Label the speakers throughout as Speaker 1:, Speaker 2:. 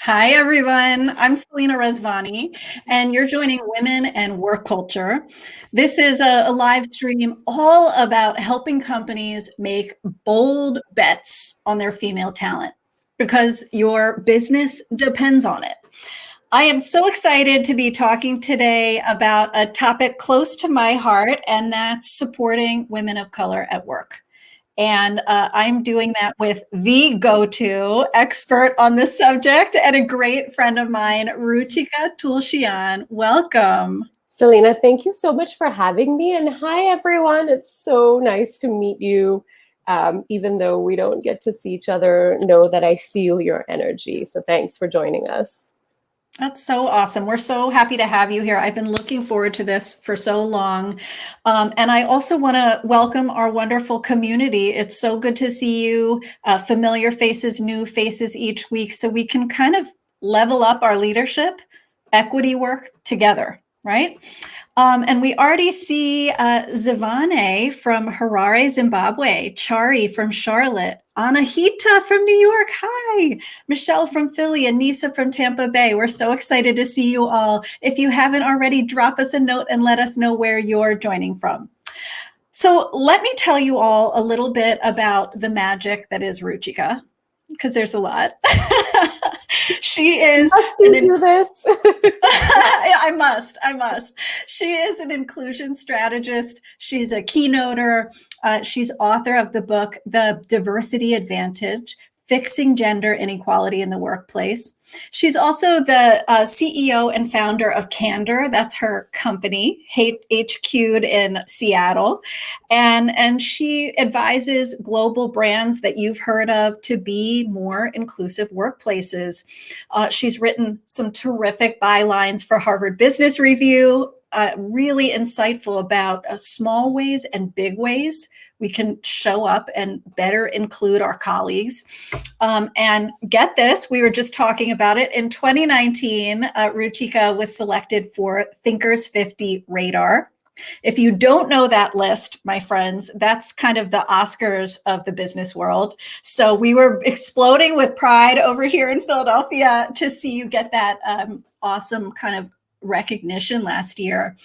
Speaker 1: Hi, everyone. I'm Selena Rezvani, and you're joining Women and Work Culture. This is a live stream all about helping companies make bold bets on their female talent because your business depends on it. I am so excited to be talking today about a topic close to my heart, and that's supporting women of color at work. And I'm doing that with the go-to expert on this subject and a great friend of mine, Ruchika Tulshyan. Welcome.
Speaker 2: Selena, thank you so much for having me. And hi, everyone. It's so nice to meet you. Even though we don't get to see each other, know that I feel your energy. So thanks for joining us.
Speaker 1: That's so awesome. We're so happy to have you here. I've been looking forward to this for so long. And I also want to welcome our wonderful community. It's so good to see you, familiar faces, new faces each week, so we can kind of level up our leadership, equity work together, right? And we already see Zivane from Harare, Zimbabwe, Chari from Charlotte, Anahita from New York. Hi, Michelle from Philly, and Nisa from Tampa Bay. We're so excited to see you all. If you haven't already, drop us a note and let us know where you're joining from. So let me tell you all a little bit about the magic that is Ruchika, because there's a lot. She is.
Speaker 2: Must you do this?
Speaker 1: I must. She is an inclusion strategist. She's a keynoter. She's author of the book, The Diversity Advantage, Fixing Gender Inequality in the Workplace. She's also the CEO and founder of Candour. That's her company, HQ'd in Seattle. And she advises global brands that you've heard of to be more inclusive workplaces. She's written some terrific bylines for Harvard Business Review, really insightful about small ways and big ways we can show up and better include our colleagues. And get this, we were just talking about it. In 2019, Ruchika was selected for Thinkers 50 Radar. If you don't know that list, my friends, that's kind of the Oscars of the business world. So we were exploding with pride over here in Philadelphia to see you get that awesome kind of recognition last year.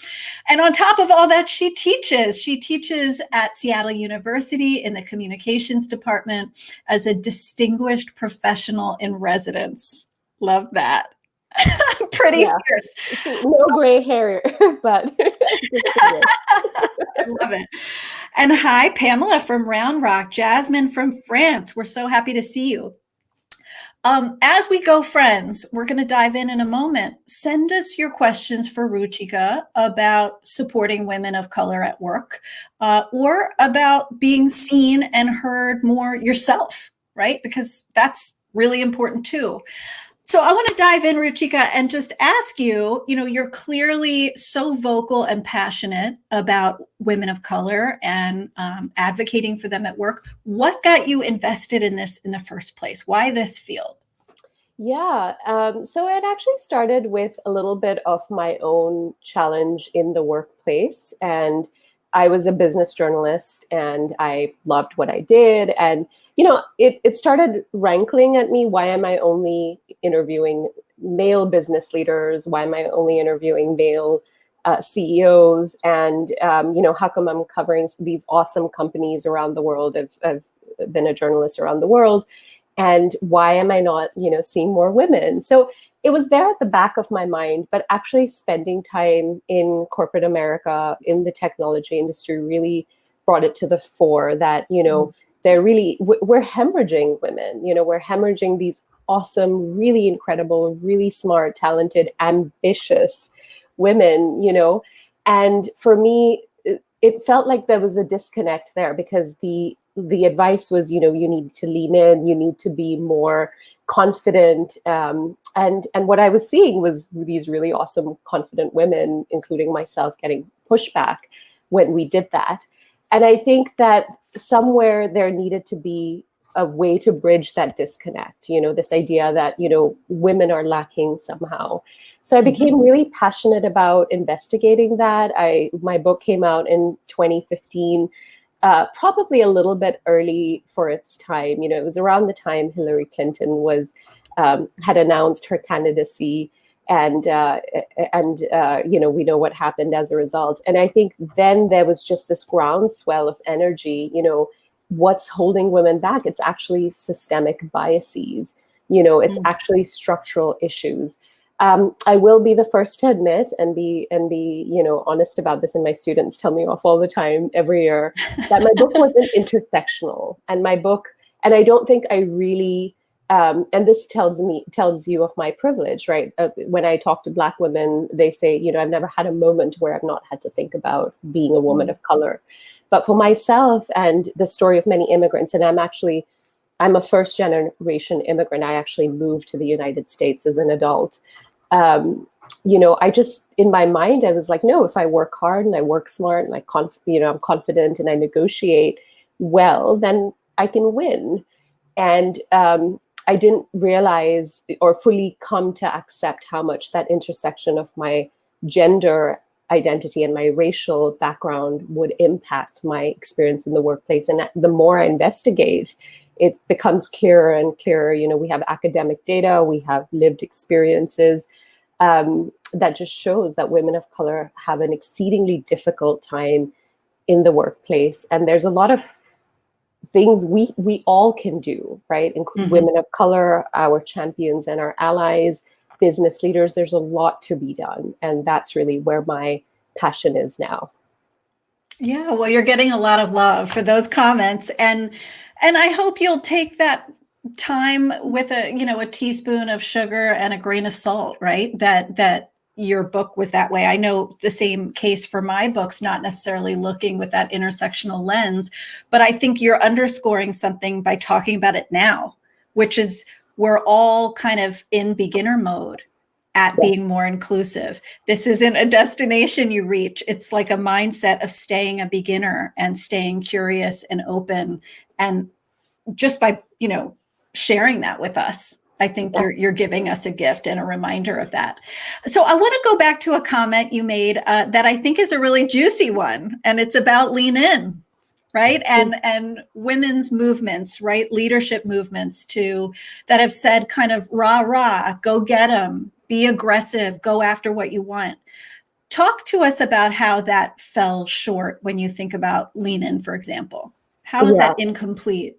Speaker 1: And on top of all that, she teaches at Seattle University in the communications department as a distinguished professional in residence. Love that. Pretty fierce.
Speaker 2: No gray hair, but
Speaker 1: I love it. And hi, Pamela from Round Rock, Jasmine from France. We're so happy to see you. As we go, friends, we're going to dive in a moment. Send us your questions for Ruchika about supporting women of color at work, or about being seen and heard more yourself, right? Because that's really important too. So I want to dive in, Ruchika, and just ask you, you're clearly so vocal and passionate about women of color and advocating for them at work. What got you invested in this in the first place? Why this field?
Speaker 2: Yeah, so it actually started with a little bit of my own challenge in the workplace. And I was a business journalist and I loved what I did. And, it started rankling at me. Why am I only interviewing male business leaders? Why am I only interviewing male CEOs? And, how come I'm covering these awesome companies around the world? I've been a journalist around the world. And why am I not, seeing more women? So it was there at the back of my mind, but actually spending time in corporate America, in the technology industry, really brought it to the fore that, we're hemorrhaging women, we're hemorrhaging these awesome, really incredible, really smart, talented, ambitious women, and for me, it felt like there was a disconnect there because the advice was, you need to lean in, you need to be more confident. And what I was seeing was these really awesome, confident women, including myself, getting pushback when we did that. And I think that somewhere there needed to be a way to bridge that disconnect, this idea that, women are lacking somehow. So I became really passionate about investigating that. My book came out in 2015. Probably a little bit early for its time. It was around the time Hillary Clinton was had announced her candidacy, and we know what happened as a result. And I think then there was just this groundswell of energy. What's holding women back? It's actually systemic biases. It's actually structural issues. I will be the first to admit and be honest about this, and my students tell me off all the time every year, that my book wasn't intersectional, and I don't think I really. And this tells you of my privilege, right? When I talk to Black women, they say, I've never had a moment where I've not had to think about being a woman of color. But for myself and the story of many immigrants, and I'm a first generation immigrant. I actually moved to the United States as an adult. I just, in my mind, I was like, no, if I work hard and I work smart and I'm confident and I negotiate well, then I can win. And I didn't realize or fully come to accept how much that intersection of my gender identity and my racial background would impact my experience in the workplace. And the more I investigate, it becomes clearer and clearer. We have academic data, we have lived experiences that just shows that women of color have an exceedingly difficult time in the workplace. And there's a lot of things we all can do, right? Include women of color, our champions and our allies, business leaders. There's a lot to be done. And that's really where my passion is now.
Speaker 1: Yeah, well, you're getting a lot of love for those comments. And I hope you'll take that time with a teaspoon of sugar and a grain of salt, right? That your book was that way. I know the same case for my books, not necessarily looking with that intersectional lens, but I think you're underscoring something by talking about it now, which is we're all kind of in beginner mode at being more inclusive. This isn't a destination you reach. It's like a mindset of staying a beginner and staying curious and open. And just by, sharing that with us, I think you're giving us a gift and a reminder of that. So I want to go back to a comment you made that I think is a really juicy one, and it's about lean in, right? And women's movements, right? Leadership movements that have said kind of rah, go get them, be aggressive, go after what you want. Talk to us about how that fell short when you think about lean in, for example. How is that incomplete?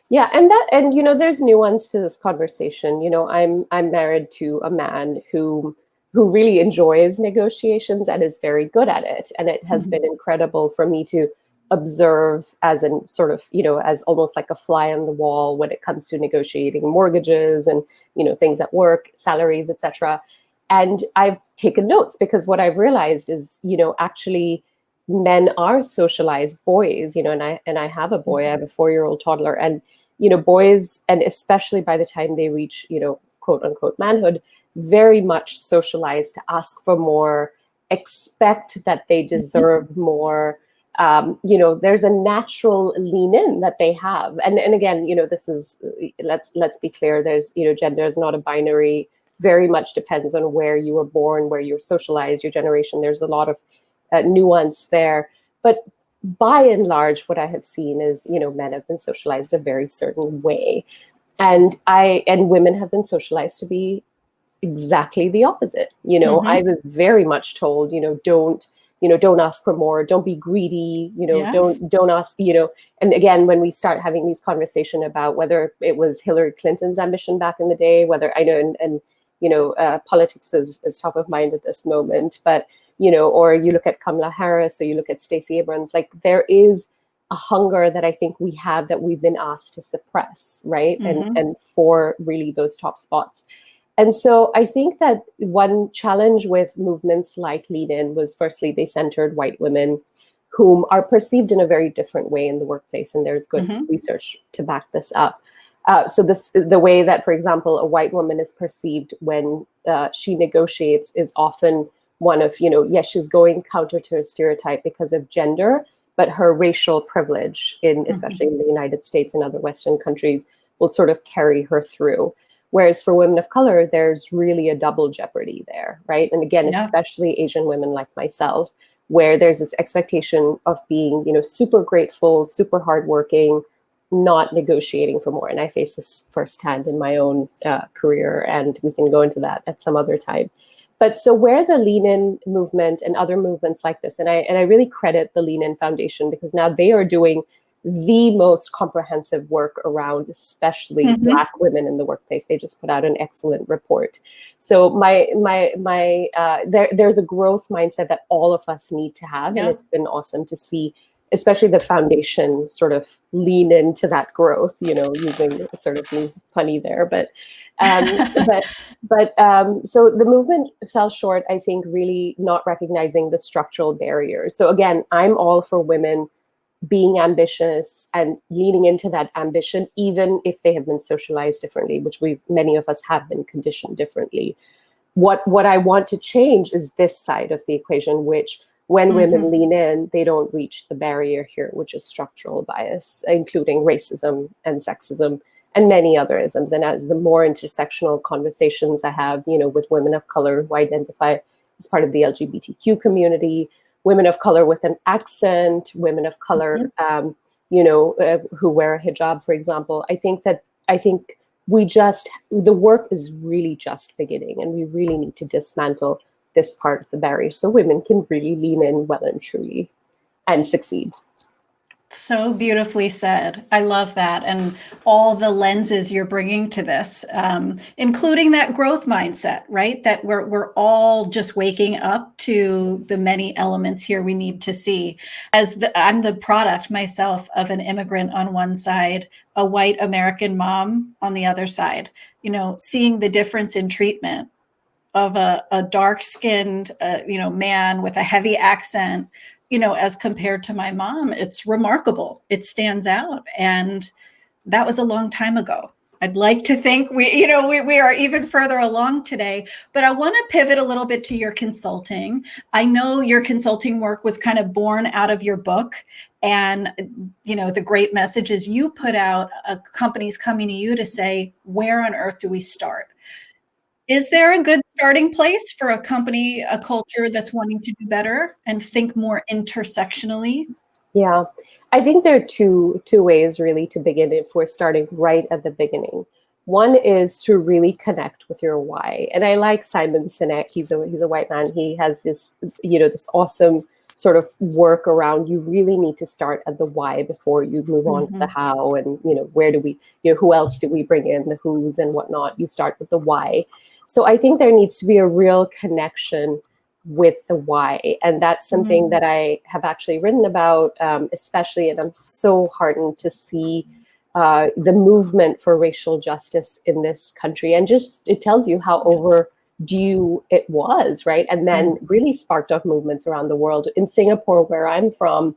Speaker 2: Yeah, and there's nuance to this conversation. I'm married to a man who really enjoys negotiations and is very good at it, and it has been incredible for me to observe as in sort of as almost like a fly on the wall when it comes to negotiating mortgages and things at work, salaries, etc. And I've taken notes because what I've realized is actually men are socialized, boys, and I have a boy, I have a 4-year-old toddler, and boys, and especially by the time they reach quote unquote manhood, very much socialized to ask for more, expect that they deserve more. There's a natural lean in that they have, and again, this is let's be clear. There's gender is not a binary. Very much depends on where you were born, where you're socialized, your generation. There's a lot of nuance there, but by and large, what I have seen is, men have been socialized a very certain way, and women have been socialized to be exactly the opposite. I was very much told, don't ask for more, don't be greedy,
Speaker 1: Yes.
Speaker 2: don't ask, and again, when we start having these conversations about whether it was Hillary Clinton's ambition back in the day, whether I know, and politics is top of mind at this moment, but or you look at Kamala Harris, or you look at Stacey Abrams, like there is a hunger that I think we have that we've been asked to suppress, right? And for really those top spots. And so I think that one challenge with movements like Lean In was, firstly, they centered white women whom are perceived in a very different way in the workplace. And there's good research to back this up. So the way that, for example, a white woman is perceived when she negotiates is often one of, yes, she's going counter to a stereotype because of gender, but her racial privilege, especially in the United States and other Western countries, will sort of carry her through. Whereas for women of color, there's really a double jeopardy there, right? And again, especially Asian women like myself, where there's this expectation of being, super grateful, super hardworking, not negotiating for more. And I face this firsthand in my own career, and we can go into that at some other time. But so where the Lean In movement and other movements like this, and I really credit the Lean In Foundation, because now they are doing the most comprehensive work around, especially Black women in the workplace. They just put out an excellent report. So there's a growth mindset that all of us need to have, and it's been awesome to see, especially the foundation sort of lean into that growth. Using sort of being funny there, but so the movement fell short, I think, really not recognizing the structural barriers. So again, I'm all for women being ambitious and leaning into that ambition, even if they have been socialized differently, which many of us have been conditioned differently. What I want to change is this side of the equation, which when women lean in, they don't reach the barrier here, which is structural bias, including racism and sexism and many other isms. And as the more intersectional conversations I have, with women of color who identify as part of the LGBTQ community, women of color with an accent, women of color, who wear a hijab, for example, I think the work is really just beginning, and we really need to dismantle this part of the barrier so women can really lean in well and truly and succeed.
Speaker 1: So beautifully said. I love that. And all the lenses you're bringing to this, including that growth mindset, right? That we're all just waking up to the many elements here we need to see. I'm the product myself of an immigrant on one side, a white American mom on the other side, seeing the difference in treatment of a dark-skinned, man with a heavy accent, as compared to my mom. It's remarkable. It stands out. And that was a long time ago. I'd like to think we are even further along today, but I want to pivot a little bit to your consulting. I know your consulting work was kind of born out of your book, and, the great messages you put out, companies coming to you to say, where on earth do we start? Is there a good starting place for a company, a culture that's wanting to do better and think more intersectionally?
Speaker 2: Yeah, I think there are two ways really to begin if we're starting right at the beginning. One is to really connect with your why. And I like Simon Sinek. He's a white man. He has this, this awesome sort of work around, you really need to start at the why before you move on to the how, and, where do we, who else do we bring in, the who's and whatnot. You start with the why. So I think there needs to be a real connection with the why. And that's something that I have actually written about, especially, and I'm so heartened to see the movement for racial justice in this country. And just, it tells you how overdue it was, right? And then really sparked off movements around the world. In Singapore, where I'm from,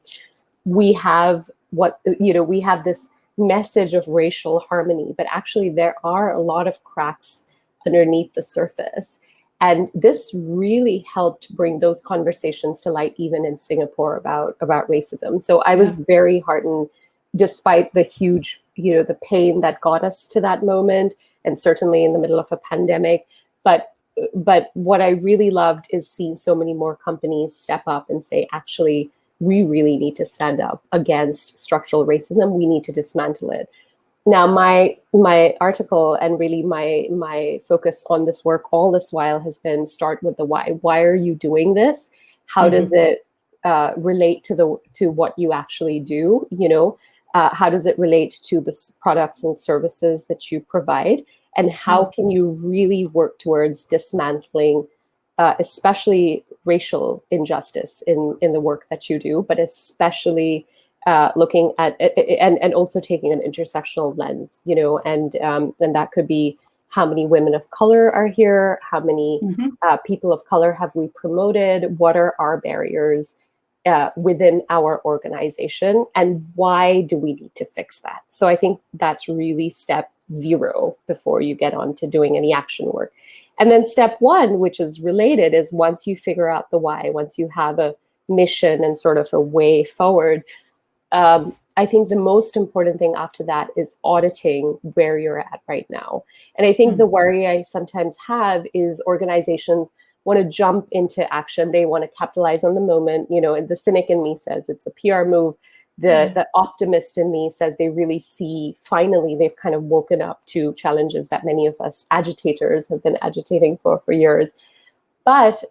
Speaker 2: we have we have this message of racial harmony, but actually there are a lot of cracks underneath the surface. And this really helped bring those conversations to light, even in Singapore, about racism. So I was very heartened, despite the huge, the pain that got us to that moment, and certainly in the middle of a pandemic. But what I really loved is seeing so many more companies step up and say, actually, we really need to stand up against structural racism. We need to dismantle it. Now, my article and really my focus on this work all this while has been start with the why. Why are you doing this? How does it relate to what you actually do? How does it relate to the products and services that you provide? And how can you really work towards dismantling, especially racial injustice in the work that you do, but especially looking at and also taking an intersectional lens, and that could be how many women of color are here, how many people of color have we promoted, what are our barriers within our organization, and why do we need to fix that? So I think that's really step 0 before you get on to doing any action work. And then step 1, which is related, is once you figure out the why, once you have a mission and sort of a way forward, I think the most important thing after that is auditing where you're at right now. And I think the worry I sometimes have is organizations want to jump into action. They want to capitalize on the moment. And the cynic in me says it's a PR move. The optimist in me says they really see, finally, they've kind of woken up to challenges that many of us agitators have been agitating for years. But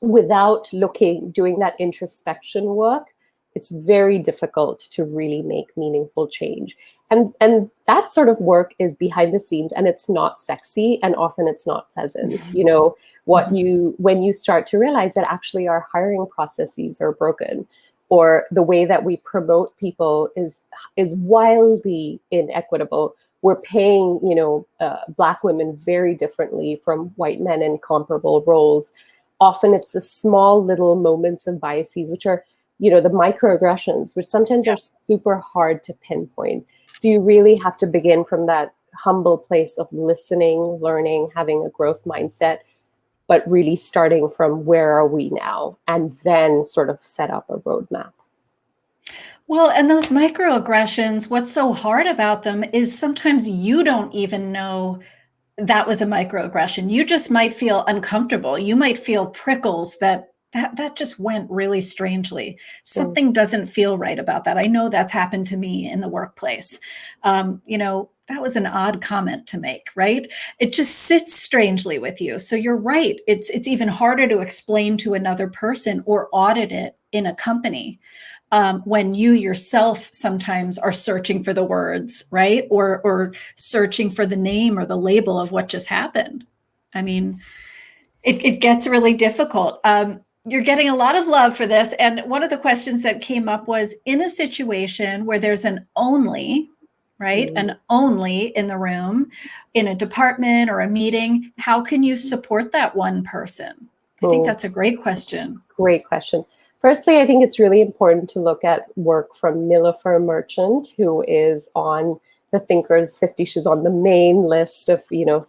Speaker 2: without doing that introspection work, it's very difficult to really make meaningful change. And that sort of work is behind the scenes, and it's not sexy, and often it's not pleasant. When you start to realize that actually our hiring processes are broken, or the way that we promote people is wildly inequitable. We're paying, Black women very differently from white men in comparable roles. Often it's the small little moments of biases, which are, the microaggressions, which sometimes are super hard to pinpoint. So you really have to begin from that humble place of listening, learning, having a growth mindset, but really starting from where are we now, and then sort of set up a roadmap.
Speaker 1: Well, and those microaggressions, what's so hard about them is sometimes you don't even know that was a microaggression. You just might feel uncomfortable. You might feel prickles that just went really strangely. Something doesn't feel right about that. I know that's happened to me in the workplace. That was an odd comment to make, right? It just sits strangely with you. So you're right. It's even harder to explain to another person or audit it in a company. When you yourself sometimes are searching for the words, right? Or searching for the name or the label of what just happened. I mean, it gets really difficult. You're getting a lot of love for this. And one of the questions that came up was, in a situation where there's an only, right? An only in the room, in a department or a meeting, how can you support that one person? I think that's a great question.
Speaker 2: Great question. Firstly, I think it's really important to look at work from Nilofer Merchant, who is on the Thinkers 50. She's on the main list of,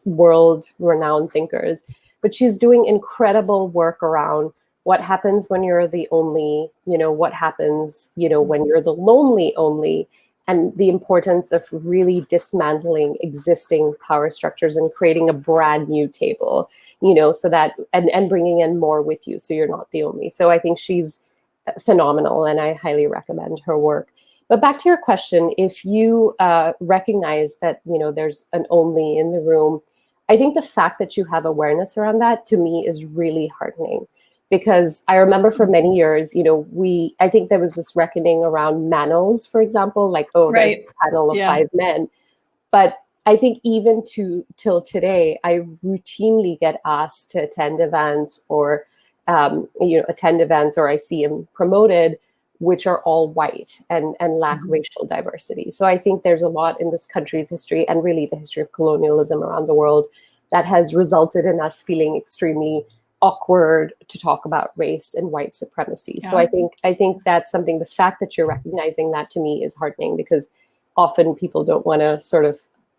Speaker 2: world-renowned thinkers. But she's doing incredible work around what happens when you're the only, what happens, when you're the lonely only, and the importance of really dismantling existing power structures and creating a brand new table. So that, and bringing in more with you, so you're not the only. So I think she's phenomenal, and I highly recommend her work. But back to your question, if you recognize that, there's an only in the room, I think the fact that you have awareness around that, to me, is really heartening. Because I remember for many years, I think there was this reckoning around manels, for example, like, there's a panel of 5 men. But I think even till today, I routinely get asked to attend events or I see them promoted, which are all white and lack racial diversity. So I think there's a lot in this country's history, and really the history of colonialism around the world, that has resulted in us feeling extremely awkward to talk about race and white supremacy. So I think that's something, the fact that you're recognizing that, to me, is heartening, because often people don't want to sort of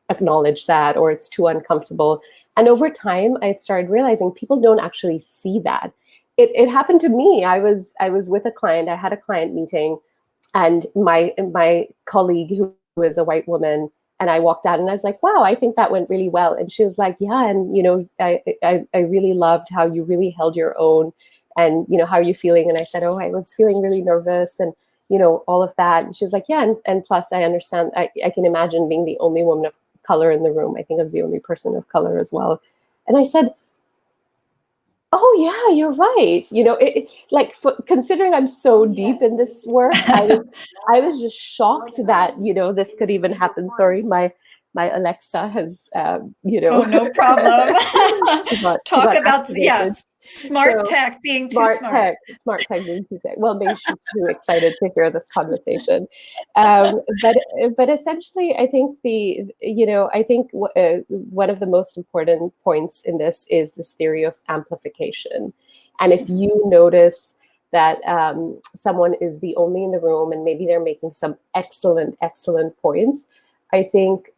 Speaker 2: acknowledge that, or it's too uncomfortable. And over time, I started realizing people don't actually see that. It happened to me. I was with a client. I had a client meeting, and my colleague, who is a white woman, and I walked out and I was like, wow, I think that went really well. And she was like, yeah, and I really loved how you really held your own, and how are you feeling? And I said, oh, I was feeling really nervous, and all of that. And she was like, yeah, and plus I understand. I can imagine being the only woman of color in the room. I think I was the only person of color as well. And I said, oh yeah, you're right. Considering I'm so deep in this work, I was just shocked that this could even happen. Sorry, my Alexa has Oh,
Speaker 1: no problem. Talk about
Speaker 2: activated.
Speaker 1: Smart tech being too smart.
Speaker 2: Smart tech being too tech. Well, maybe she's too excited to hear this conversation. But essentially, I think one of the most important points in this is this theory of amplification. And if you notice that someone is the only in the room, and maybe they're making some excellent points, I think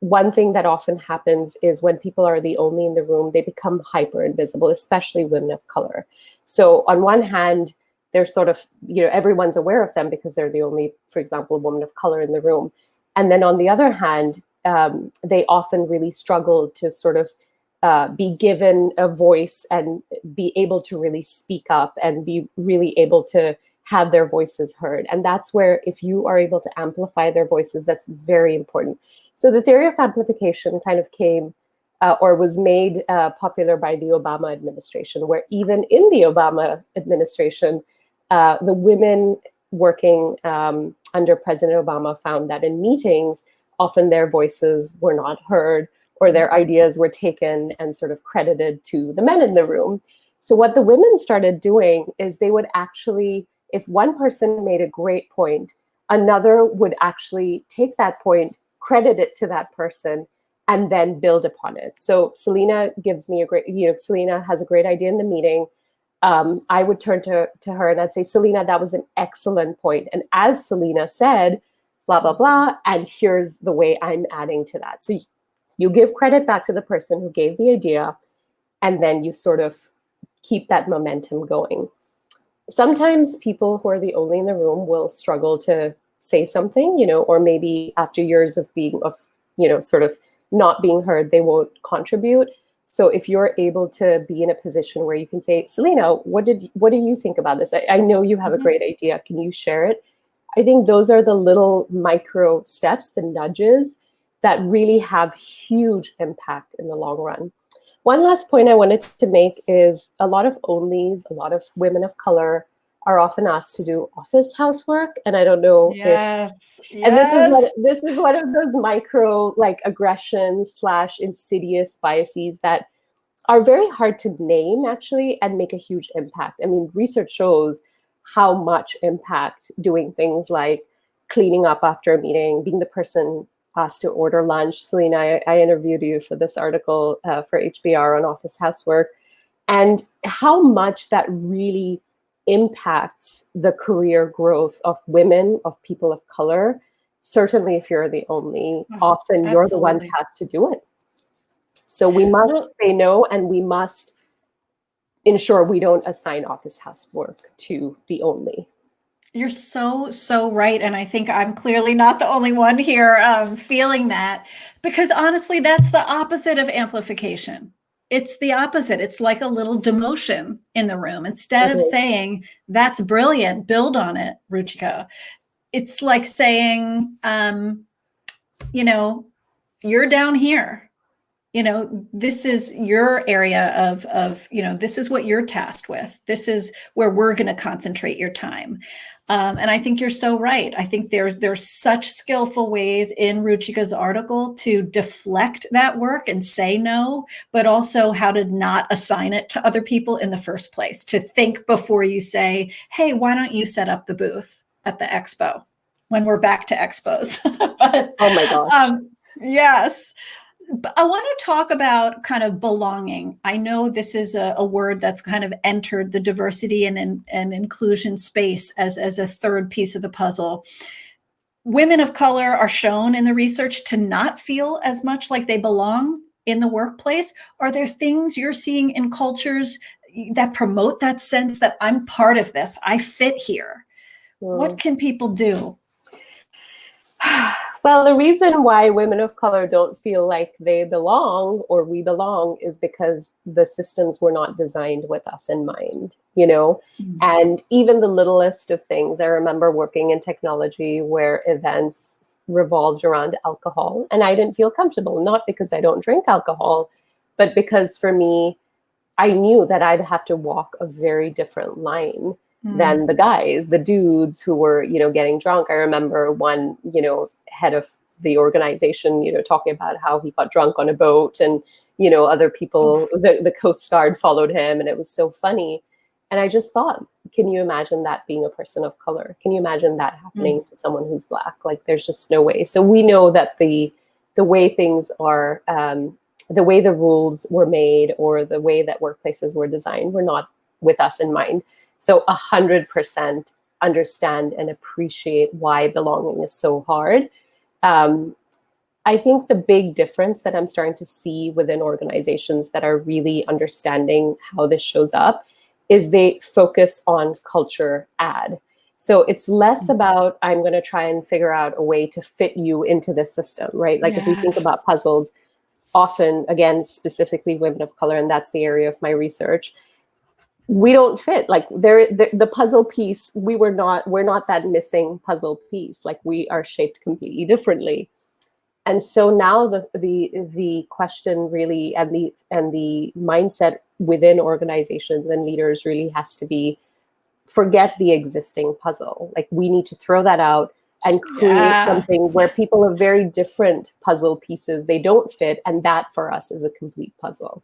Speaker 2: one thing that often happens is when people are the only in the room, they become hyper invisible, especially women of color. So on one hand, they're sort of, everyone's aware of them because they're the only, for example, woman of color in the room. And then on the other hand, they often really struggle to sort of be given a voice and be able to really speak up and be really able to have their voices heard. And that's where, if you are able to amplify their voices, that's very important. So the theory of amplification kind of came or was made popular by the Obama administration, where even in the Obama administration, the women working under President Obama found that in meetings, often their voices were not heard, or their ideas were taken and sort of credited to the men in the room. So what the women started doing is they would actually, if one person made a great point, another would actually take that point, credit it to that person, and then build upon it. So Selena gives me a great, Selena has a great idea in the meeting. I would turn to her and I'd say, Selena, that was an excellent point. And as Selena said, blah, blah, blah, and here's the way I'm adding to that. So you give credit back to the person who gave the idea, and then you sort of keep that momentum going. Sometimes people who are the only in the room will struggle to say something, or maybe after years of being, sort of not being heard, they won't contribute. So if you're able to be in a position where you can say, Selena, what do you think about this? I know you have a great idea. Can you share it? I think those are the little micro steps, the nudges that really have huge impact in the long run. One last point I wanted to make is a lot of onlys, a lot of women of color are often asked to do office housework. And I don't know
Speaker 1: Yes.
Speaker 2: And this is one of those micro aggressions / insidious biases that are very hard to name actually and make a huge impact. I mean, research shows how much impact doing things like cleaning up after a meeting, being the person asked to order lunch. Selena, I interviewed you for this article for HBR on office housework, and how much that really impacts the career growth of women, of people of color. Certainly if you're the only, often you're the one tasked to do it. So we must say no, and we must ensure we don't assign office housework to the only.
Speaker 1: You're so right. And I think I'm clearly not the only one here feeling that, because honestly, that's the opposite of amplification. It's the opposite. It's like a little demotion in the room. Instead of saying, that's brilliant, build on it, Ruchika, it's like saying, you're down here. This is your area of this is what you're tasked with. This is where we're going to concentrate your time. And I think you're so right. I think there's such skillful ways in Ruchika's article to deflect that work and say no, but also how to not assign it to other people in the first place, to think before you say, hey, why don't you set up the booth at the expo, when we're back to expos. But,
Speaker 2: oh my gosh.
Speaker 1: Yes. I want to talk about kind of belonging. I know this is a word that's kind of entered the diversity and inclusion space as a third piece of the puzzle. Women of color are shown in the research to not feel as much like they belong in the workplace. Are there things you're seeing in cultures that promote that sense that I'm part of this, I fit here? What can people do?
Speaker 2: Well, the reason why women of color don't feel like they belong or we belong is because the systems were not designed with us in mind, And even the littlest of things, I remember working in technology where events revolved around alcohol, and I didn't feel comfortable, not because I don't drink alcohol, but because for me, I knew that I'd have to walk a very different line than the guys, the dudes who were, getting drunk. I remember one, head of the organization, talking about how he got drunk on a boat, and, other people, the Coast Guard followed him, and it was so funny. And I just thought, can you imagine that being a person of color? Can you imagine that happening to someone who's Black? Like, there's just no way. So we know that the way things are, the way the rules were made or the way that workplaces were designed were not with us in mind. So 100% understand and appreciate why belonging is so hard. I think the big difference that I'm starting to see within organizations that are really understanding how this shows up is they focus on culture add. So it's less about, I'm going to try and figure out a way to fit you into the system, right? Like if we think about puzzles, often, again, specifically women of color, and that's the area of my research, we don't fit. Like the puzzle piece, we're not that missing puzzle piece. Like we are shaped completely differently. And so now the question really, and the mindset within organizations and leaders really has to be, forget the existing puzzle. Like we need to throw that out and create something where people are very different puzzle pieces. They don't fit, and that for us is a complete puzzle.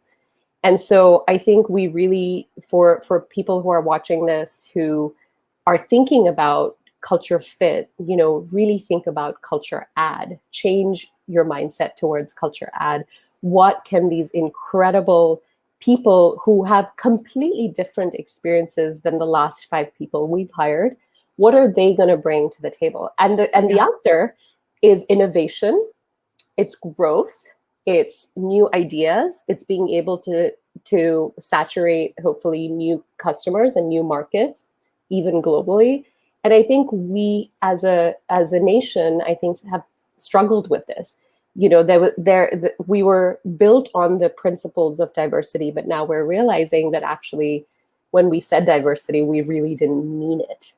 Speaker 2: And so I think we really, for people who are watching this, who are thinking about culture fit, really think about culture add, change your mindset towards culture add. What can these incredible people who have completely different experiences than the last 5 people we've hired, what are they going to bring to the table? And the answer is innovation, it's growth, it's new ideas, it's being able to saturate hopefully new customers and new markets, even globally. And I think we as a nation, I think, have struggled with this. We were built on the principles of diversity, but now we're realizing that actually when we said diversity, we really didn't mean it.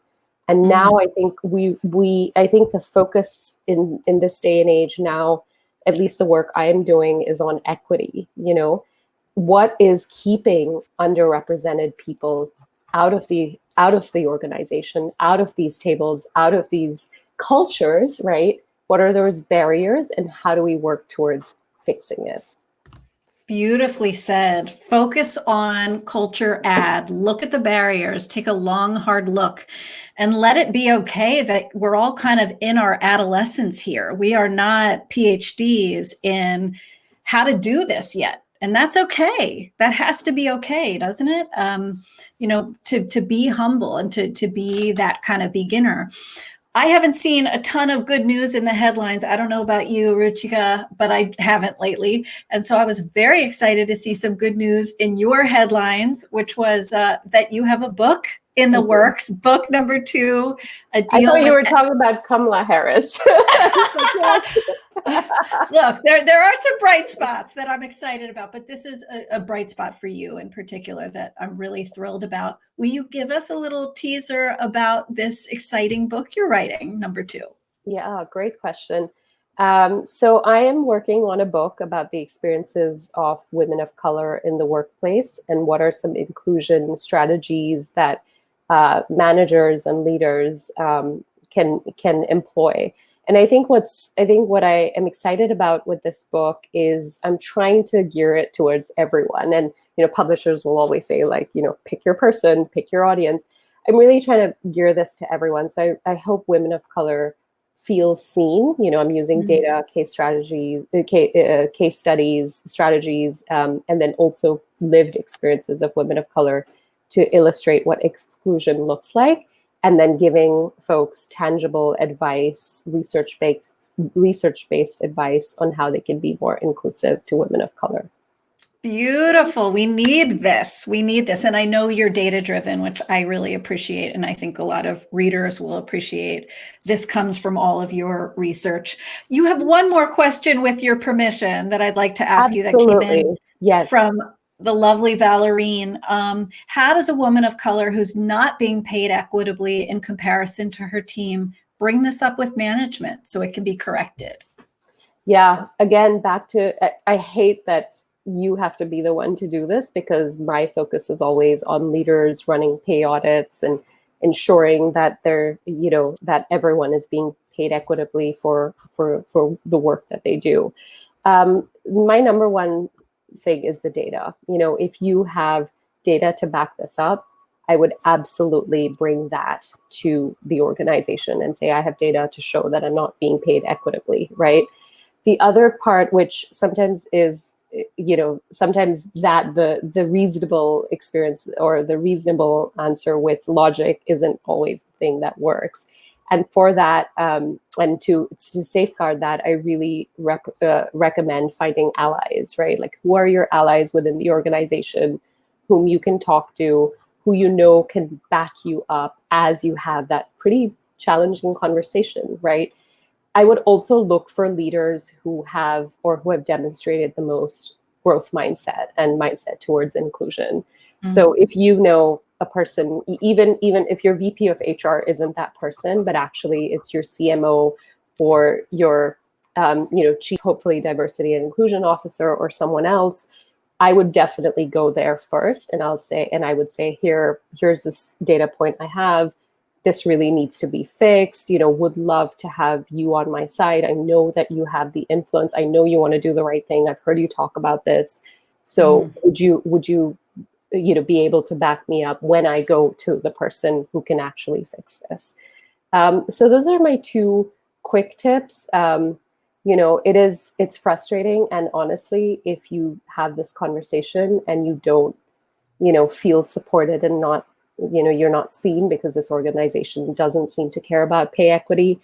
Speaker 2: And now I think I think the focus in this day and age now, at least the work I am doing, is on equity. What is keeping underrepresented people out of the organization, out of these tables, out of these cultures, right? What are those barriers, and how do we work towards fixing it?
Speaker 1: Beautifully said. Focus on culture add. Look at the barriers. Take a long, hard look, and let it be okay that we're all kind of in our adolescence here. We are not PhDs in how to do this yet. And that's okay. That has to be okay, doesn't it? To be humble and to be that kind of beginner. I haven't seen a ton of good news in the headlines. I don't know about you, Ruchika, but I haven't lately. And so I was very excited to see some good news in your headlines, which was that you have a book in the works, book number 2.
Speaker 2: I thought you were talking about Kamala Harris.
Speaker 1: Look, there are some bright spots that I'm excited about, but this is a bright spot for you in particular that I'm really thrilled about. Will you give us a little teaser about this exciting book you're writing, number 2?
Speaker 2: Yeah, great question. So I am working on a book about the experiences of women of color in the workplace, and what are some inclusion strategies that managers and leaders can employ. And I think what I am excited about with this book is I'm trying to gear it towards everyone. And publishers will always say, like, pick your person, pick your audience. I'm really trying to gear this to everyone. So I hope women of color feel seen. I'm using data, case strategies, case studies, strategies, and then also lived experiences of women of color to illustrate what exclusion looks like, and then giving folks tangible advice, research-based advice on how they can be more inclusive to women of color.
Speaker 1: Beautiful. We need this. And I know you're data-driven, which I really appreciate. And I think a lot of readers will appreciate. This comes from all of your research. You have one more question, with your permission, that I'd like to ask you that came in from the lovely Valerine. How does a woman of color who's not being paid equitably in comparison to her team bring this up with management so it can be corrected?
Speaker 2: Yeah, again, back to, I hate that you have to be the one to do this, because my focus is always on leaders running pay audits and ensuring that that everyone is being paid equitably for the work that they do. My number one thing is the data. If you have data to back this up, I would absolutely bring that to the organization and say, I have data to show that I'm not being paid equitably, right? The other part, which sometimes is, sometimes that the reasonable experience or the reasonable answer with logic isn't always the thing that works. And for that, and to safeguard that, I really recommend finding allies, right? Like, who are your allies within the organization, whom you can talk to, who can back you up as you have that pretty challenging conversation, right? I would also look for leaders who have demonstrated the most growth mindset and mindset towards inclusion. So if you know a person, even if your VP of HR isn't that person, but actually it's your CMO or your chief, hopefully diversity and inclusion officer or someone else, I would definitely go there first, and I would say, here's this data point I have. This really needs to be fixed. Would love to have you on my side. I know that you have the influence. I know you want to do the right thing. I've heard you talk about this. So would you be able to back me up when I go to the person who can actually fix this? So those are my two quick tips. It's frustrating. And honestly, if you have this conversation and you don't, feel supported and not, you're not seen because this organization doesn't seem to care about pay equity.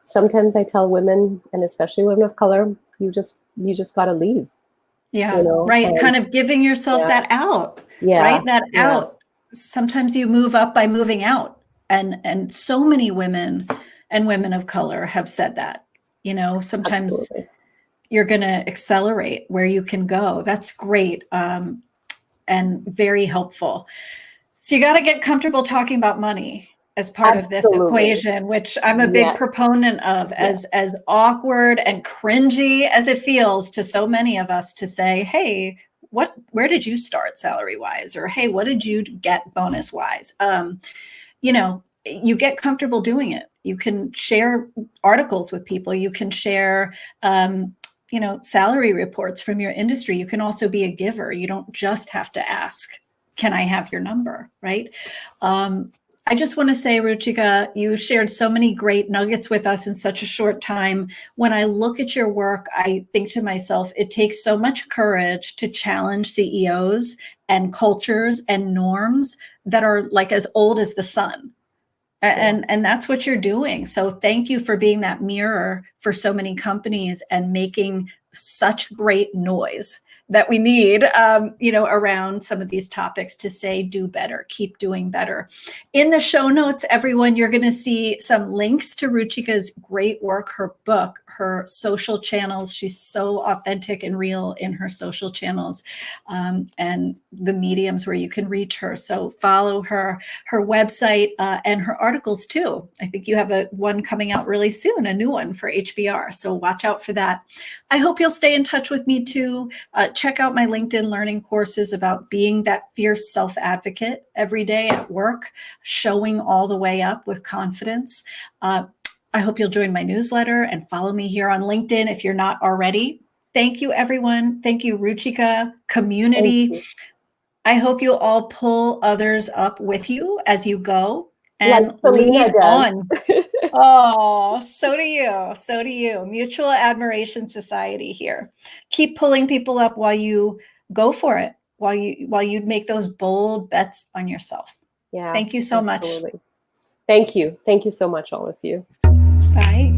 Speaker 2: Sometimes I tell women, and especially women of color, you just got to leave.
Speaker 1: Yeah, right. And kind of giving yourself that out, right? That out. Sometimes you move up by moving out. And so many women and women of color have said that, sometimes Absolutely. You're going to accelerate where you can go. That's great. And very helpful. So you got to get comfortable talking about money as part of this equation, which I'm a big proponent of, as awkward and cringy as it feels to so many of us to say, hey, where did you start salary wise? Or, hey, what did you get bonus wise? You get comfortable doing it. You can share articles with people. You can share, salary reports from your industry. You can also be a giver. You don't just have to ask, can I have your number, right? I just want to say, Ruchika, you shared so many great nuggets with us in such a short time. When I look at your work, I think to myself, it takes so much courage to challenge CEOs and cultures and norms that are like as old as the sun. And that's what you're doing. So thank you for being that mirror for so many companies and making such great noise that we need, around some of these topics to say, do better, keep doing better. In the show notes, everyone, you're going to see some links to Ruchika's great work, her book, her social channels. She's so authentic and real in her social channels, and the mediums where you can reach her. So follow her website, and her articles too. I think you have one coming out really soon, a new one for HBR. So watch out for that. I hope you'll stay in touch with me too. Check out my LinkedIn learning courses about being that fierce self-advocate every day at work, showing all the way up with confidence. I hope you'll join my newsletter and follow me here on LinkedIn if you're not already. Thank you, everyone. Thank you, Ruchika, community. I hope you'll all pull others up with you as you go and lead on. Oh, so do you. So do you. Mutual Admiration Society here. Keep pulling people up while you go for it, while you make those bold bets on yourself. Yeah. Thank you so much.
Speaker 2: Thank you. Thank you so much, all of you.
Speaker 1: Bye.